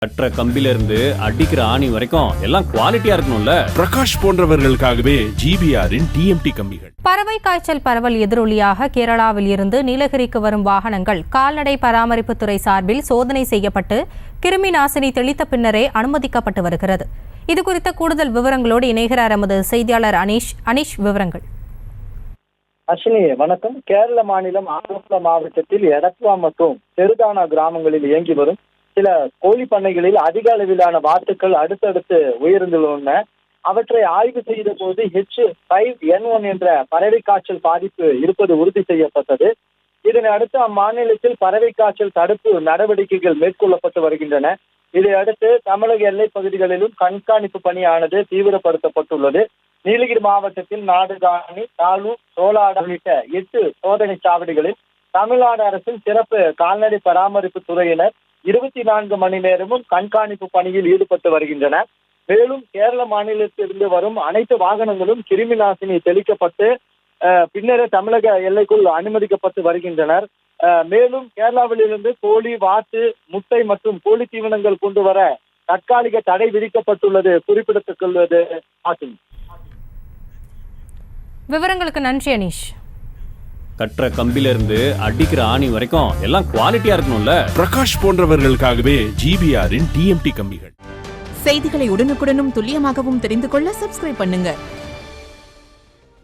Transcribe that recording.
கட்டுற கம்பில இருந்து அடிக்கிற ஆணி வரைக்கும் எல்லாம் குவாலிட்டியா இருக்கணும்ல. பிரகாஷ் போன்றவர்களுக்காகவே ஜிபிஆரின் டிஎம்டி கம்பிகள். பறவை காய்ச்சல் பரவல் எதிரொலியாக கேரளாவில் இருந்து நீலகிரிக்கு வரும் வாகனங்கள் கால்நடை பராமரிப்புத்துறை சார்பில் சோதனை செய்யப்பட்டு கிருமி நாசினி தெளித்த பின்னரே அனுமதிக்கப்பட்டு வருகிறது. இதுகுறித்த கூடுதல் விவரங்களோடு இணைகிறார் எமது செய்தியாளர் அனீஷ். விவரங்கள். அஸ்வினி, வணக்கம். கேரள மாநிலம் ஆலப்புழா மாவட்டத்தில் எடத்வா மற்றும் தெருதானா கிராமங்களில் இயங்கி வரும் சில கோழி பண்ணைகளில் அதிக அளவிலான வாத்துக்கள் அடுத்தடுத்து உயிரிழந்துள்ளன. அவற்றை ஆய்வு செய்த போது H5N1 என்ற பறவை காய்ச்சல் பாதிப்பு இருப்பது உறுதி செய்யப்பட்டது. இதனை அடுத்து அம்மாநிலத்தில் பறவை காய்ச்சல் தடுப்பு நடவடிக்கைகள் மேற்கொள்ளப்பட்டு வருகின்றன. இதையடுத்து தமிழக எல்லைப் பகுதிகளிலும் கண்காணிப்பு பணியானது தீவிரப்படுத்தப்பட்டுள்ளது. நீலகிரி மாவட்டத்தில் நாடுகாணி, தாலூர், சோலாடு உள்ளிட்ட 8 சோதனை சாவடிகளில் தமிழ்நாடு அரசின் சிறப்பு கால்நடை பராமரிப்பு துறையினர் 24 மணி நேரமும் கண்காணிப்பு பணியில் ஈடுபட்டு வருகின்றனர். மேலும் கேரள மாநிலத்திலிருந்து வரும் அனைத்து வாகனங்களும் கிருமி நாசினி தெளிக்கப்பட்டு பின்னரே தமிழக எல்லைக்குள் அனுமதிக்கப்பட்டு வருகின்றனர். மேலும் கேரளாவிலிருந்து கோழி, வாத்து, முட்டை மற்றும் கோழி தீவனங்கள் கொண்டு வர தற்காலிக தடை விதிக்கப்பட்டுள்ளது குறிப்பிடத்தக்கது. விவரங்களுக்கு நன்றி அனீஷ். கட்டுற கம்பில இருந்து அடிக்கிற ஆணி வரைக்கும் எல்லாம் குவாலிட்டியா இருக்கணும்ல. பிரகாஷ் போன்றவர்களுக்காகவே ஜிபிஆரின் டிஎம்டி கம்பிகள். செய்திகளை உடனுக்குடனும் துல்லியமாகவும் தெரிந்து கொள்ள சப்ஸ்கிரைப் பண்ணுங்க.